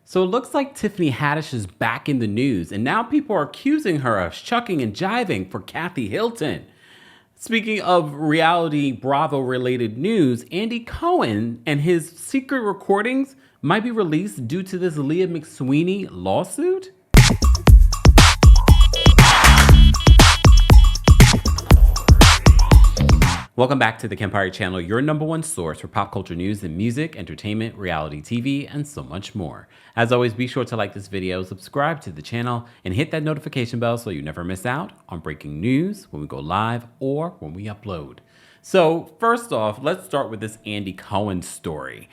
So it looks like Tiffany Haddish is back in the news, and now people are accusing her of shucking and jiving for Kathy Hilton. Speaking of reality Bravo related news, Andy Cohen and his secret recordings might be released due to this Leah McSweeney lawsuit. Welcome back to the Kempire channel, your #1 source for pop culture news and music, entertainment, reality TV, and so much more. As always, be sure to like this video, subscribe to the channel, and hit that notification bell so you never miss out on breaking news when we go live or when we upload. So first off, let's start with this Andy Cohen story.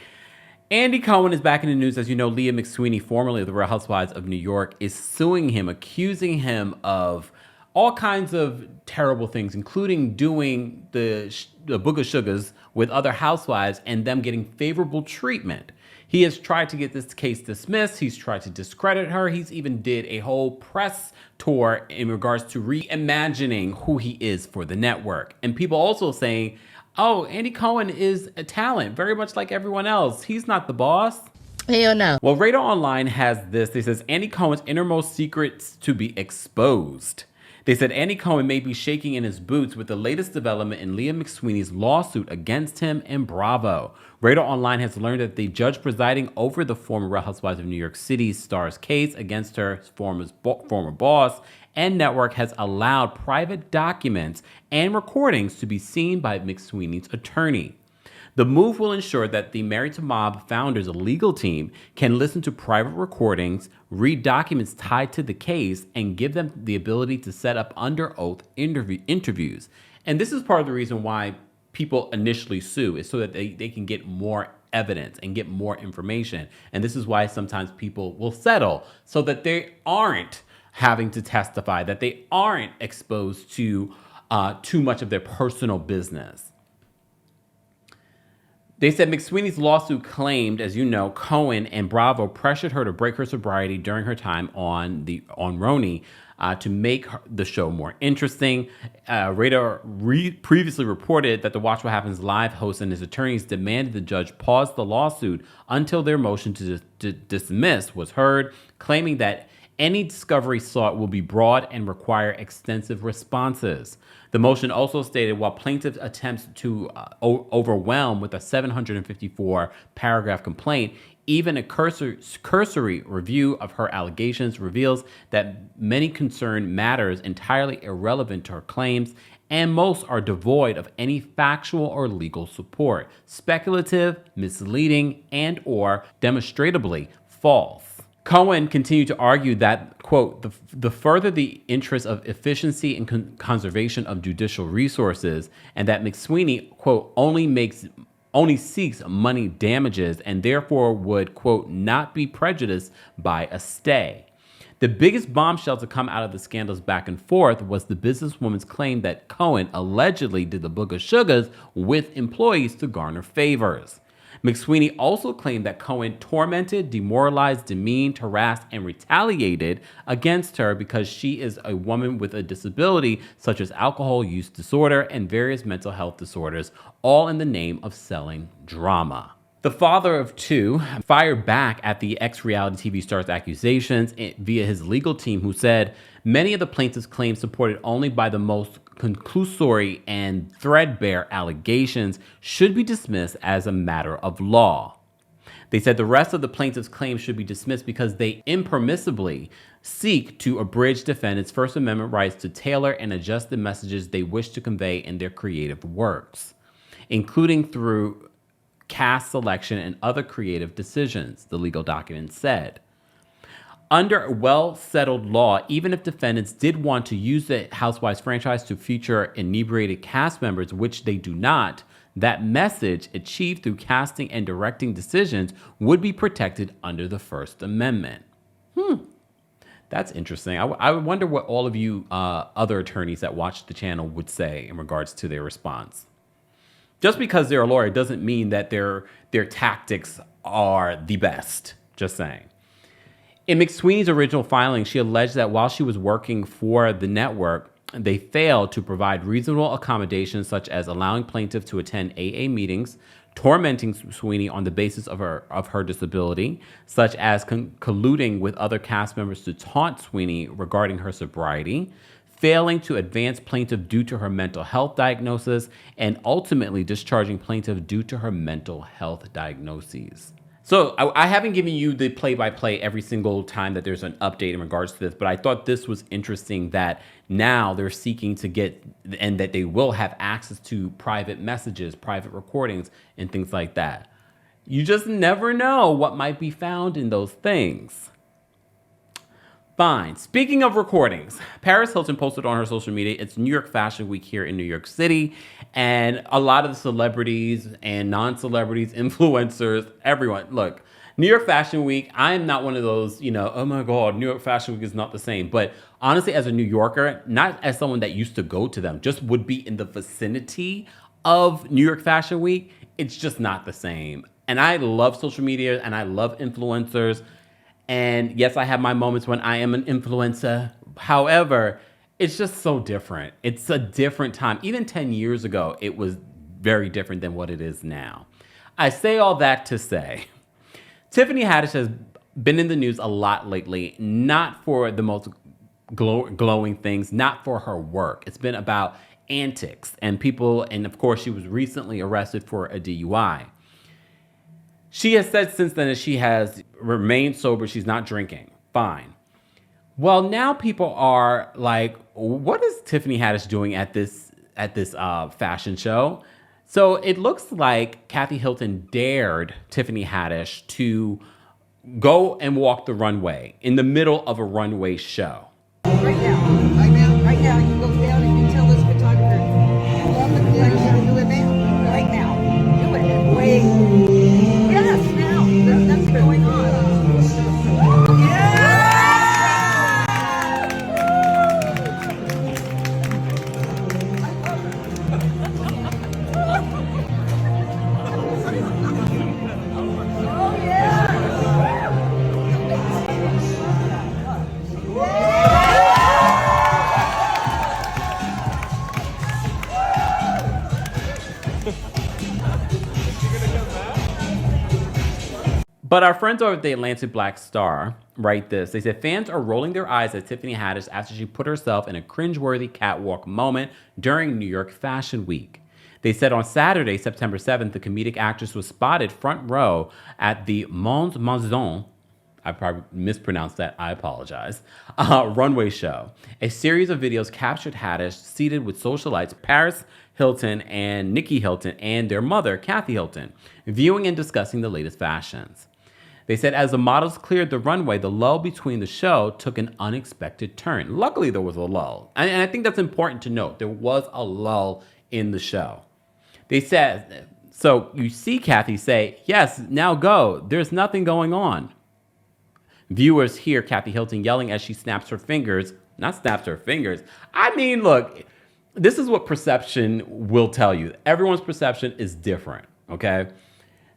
Andy Cohen is back in the news. As you know, Leah McSweeney, formerly of the Real Housewives of New York, is suing him, accusing him of all kinds of terrible things, including doing the Book of Sugars with other housewives and them getting favorable treatment. He has tried to get this case dismissed. He's tried to discredit her. He's even did a whole press tour in regards to reimagining who he is for the network. And people also saying, oh, Andy Cohen is a talent, very much like everyone else. He's not the boss. Hell no. Well, Radar Online has this. They says Andy Cohen's innermost secrets to be exposed. They said Andy Cohen may be shaking in his boots with the latest development in Leah McSweeney's lawsuit against him and Bravo. Radar Online has learned that the judge presiding over the former Real Housewives of New York City star's case against her former boss and network has allowed private documents and recordings to be seen by McSweeney's attorney. The move will ensure that the Married to Mob founders' legal team can listen to private recordings, read documents tied to the case, and give them the ability to set up under oath interviews. And this is part of the reason why people initially sue, is so that they can get more evidence and get more information. And this is why sometimes people will settle, so that they aren't having to testify, that they aren't exposed to too much of their personal business. They said McSweeney's lawsuit claimed, as you know, Cohen and Bravo pressured her to break her sobriety during her time on Runway to make the show more interesting. Radar previously reported that the Watch What Happens Live host and his attorneys demanded the judge pause the lawsuit until their motion to dismiss was heard, claiming that any discovery sought will be broad and require extensive responses. The motion also stated while plaintiffs' attempts to overwhelm with a 754-paragraph complaint, even a cursory review of her allegations reveals that many concern matters entirely irrelevant to her claims, and most are devoid of any factual or legal support, speculative, misleading, and or demonstrably false. Cohen continued to argue that, quote, the further the interest of efficiency and conservation of judicial resources, and that McSweeney, quote, only seeks money damages and therefore would, quote, not be prejudiced by a stay. The biggest bombshell to come out of the scandals back and forth was the businesswoman's claim that Cohen allegedly did the Book of Sugars with employees to garner favors. McSweeney also claimed that Cohen tormented, demoralized, demeaned, harassed, and retaliated against her because she is a woman with a disability such as alcohol use disorder and various mental health disorders, all in the name of selling drama. The father of two fired back at the ex-reality TV star's accusations via his legal team, who said many of the plaintiff's claims supported only by the most conclusory and threadbare allegations should be dismissed as a matter of law. They said the rest of the plaintiff's claims should be dismissed because they impermissibly seek to abridge defendants' First Amendment rights to tailor and adjust the messages they wish to convey in their creative works, including through cast selection and other creative decisions, the legal document said. Under a well-settled law, even if defendants did want to use the Housewives franchise to feature inebriated cast members, which they do not, that message achieved through casting and directing decisions would be protected under the First Amendment. That's interesting. I wonder what all of you other attorneys that watch the channel would say in regards to their response. Just because they're a lawyer doesn't mean that their tactics are the best. Just saying. In McSweeney's original filing, she alleged that while she was working for the network, they failed to provide reasonable accommodations such as allowing plaintiffs to attend AA meetings, tormenting Sweeney on the basis of her disability, such as colluding with other cast members to taunt Sweeney regarding her sobriety, failing to advance plaintiff due to her mental health diagnosis, and ultimately discharging plaintiff due to her mental health diagnoses. So I haven't given you the play-by-play every single time that there's an update in regards to this, but I thought this was interesting that now they're seeking to get, and that they will have access to private messages, private recordings, and things like that. You just never know what might be found in those things. Fine. Speaking of recordings, Paris Hilton posted on her social media, it's New York Fashion Week here in New York City, and a lot of the celebrities and non-celebrities, influencers, everyone, look, New York Fashion Week, I am not one of those, oh my God, New York Fashion Week is not the same. But honestly, as a New Yorker, not as someone that used to go to them, just would be in the vicinity of New York Fashion Week, it's just not the same. And I love social media and I love influencers. And yes, I have my moments when I am an influencer. However, it's just so different. It's a different time. Even 10 years ago, it was very different than what it is now. I say all that to say, Tiffany Haddish has been in the news a lot lately, not for the most glowing things, not for her work. It's been about antics and people, and of course, she was recently arrested for a DUI. She has said since then that she has remained sober. She's not drinking. Fine. Well, now people are like, what is Tiffany Haddish doing at this fashion show? So it looks like Kathy Hilton dared Tiffany Haddish to go and walk the runway in the middle of a runway show. Right now, you go down and you tell this photographer, walk the show, do it now. Right now. Do it. Wait. Yes, now. That's going on. But our friends over at the Atlantic Black Star write this. They said, fans are rolling their eyes at Tiffany Haddish after she put herself in a cringeworthy catwalk moment during New York Fashion Week. They said on Saturday, September 7th, the comedic actress was spotted front row at the Mons Maison, I probably mispronounced that, I apologize, runway show. A series of videos captured Haddish seated with socialites Paris Hilton and Nikki Hilton and their mother, Kathy Hilton, viewing and discussing the latest fashions. They said as the models cleared the runway, the lull between the show took an unexpected turn. Luckily, there was a lull. And I think that's important to note. There was a lull in the show. They said, so you see Kathy say, yes, now go. There's nothing going on. Viewers hear Kathy Hilton yelling as she snaps her fingers. Not snaps her fingers. I mean, look, this is what perception will tell you. Everyone's perception is different, okay?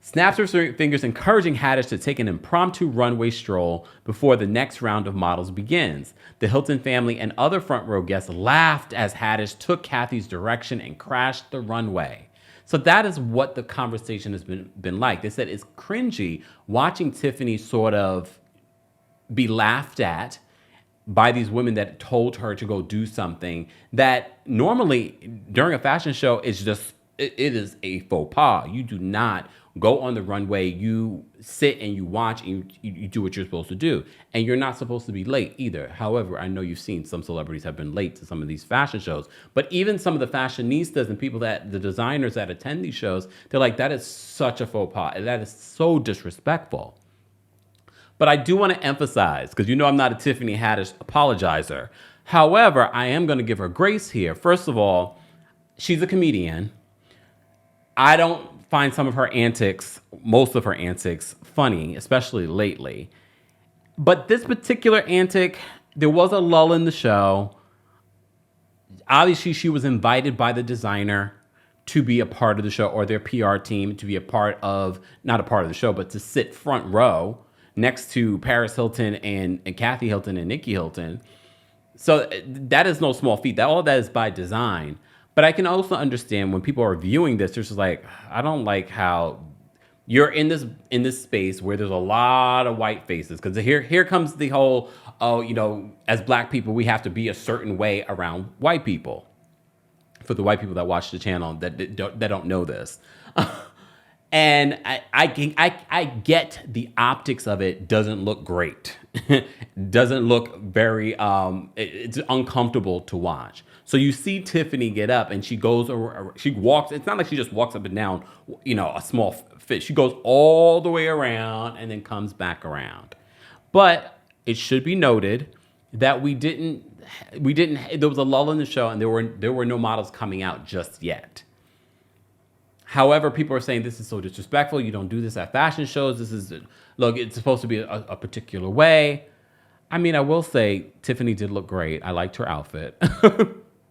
Snaps her fingers, encouraging Haddish to take an impromptu runway stroll before the next round of models begins. The Hilton family and other front row guests laughed as Haddish took Kathy's direction and crashed the runway. So that is what the conversation has been like. They said it's cringy watching Tiffany sort of be laughed at by these women that told her to go do something that normally during a fashion show is just, it is a faux pas. You do not go on the runway, you sit and you watch and you do what you're supposed to do. And you're not supposed to be late either. However, I know you've seen some celebrities have been late to some of these fashion shows, but even some of the fashionistas and people the designers that attend these shows, they're like, that is such a faux pas. That is so disrespectful. But I do want to emphasize, because I'm not a Tiffany Haddish apologizer. However, I am going to give her grace here. First of all, she's a comedian. I don't find some of her antics, most of her antics, funny, especially lately. But this particular antic, there was a lull in the show. Obviously, she was invited by the designer to be a part of the show, or their PR team to be not a part of the show, but to sit front row next to Paris Hilton and Kathy Hilton and Nikki Hilton. So that is no small feat. All of that is by design. But I can also understand when people are viewing this, they're just like, I don't like how you're in this space where there's a lot of white faces. Because here comes the whole, as black people, we have to be a certain way around white people. For the white people that watch the channel that don't know this. And I get the optics of it doesn't look great. Doesn't look very, it's uncomfortable to watch. So you see Tiffany get up and she walks, it's not like she just walks up and down, a small fit. She goes all the way around and then comes back around. But it should be noted that we didn't, there was a lull in the show and there were no models coming out just yet. However, people are saying this is so disrespectful. You don't do this at fashion shows. It's supposed to be a particular way. I mean, I will say Tiffany did look great. I liked her outfit.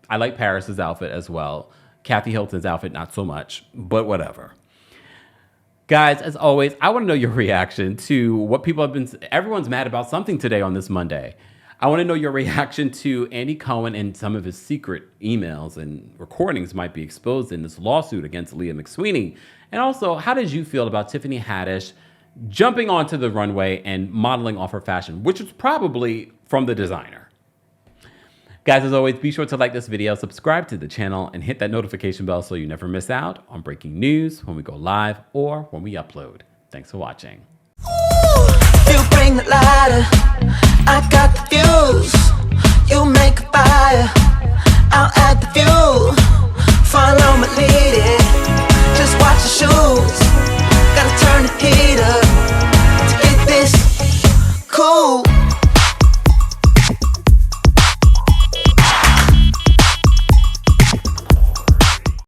I like Paris's outfit as well. Kathy Hilton's outfit, not so much, but whatever. Guys, as always, I want to know your reaction to what people have been... Everyone's mad about something today on this Monday. I want to know your reaction to Andy Cohen and some of his secret emails and recordings might be exposed in this lawsuit against Leah McSweeney. And also, how did you feel about Tiffany Haddish jumping onto the runway and modeling off her fashion, which was probably from the designer? Guys, as always, be sure to like this video, subscribe to the channel, and hit that notification bell so you never miss out on breaking news when we go live or when we upload. Thanks for watching. You bring the lighter, I got the fuse. You make a fire, I'll add the fuel. Follow me, lead it.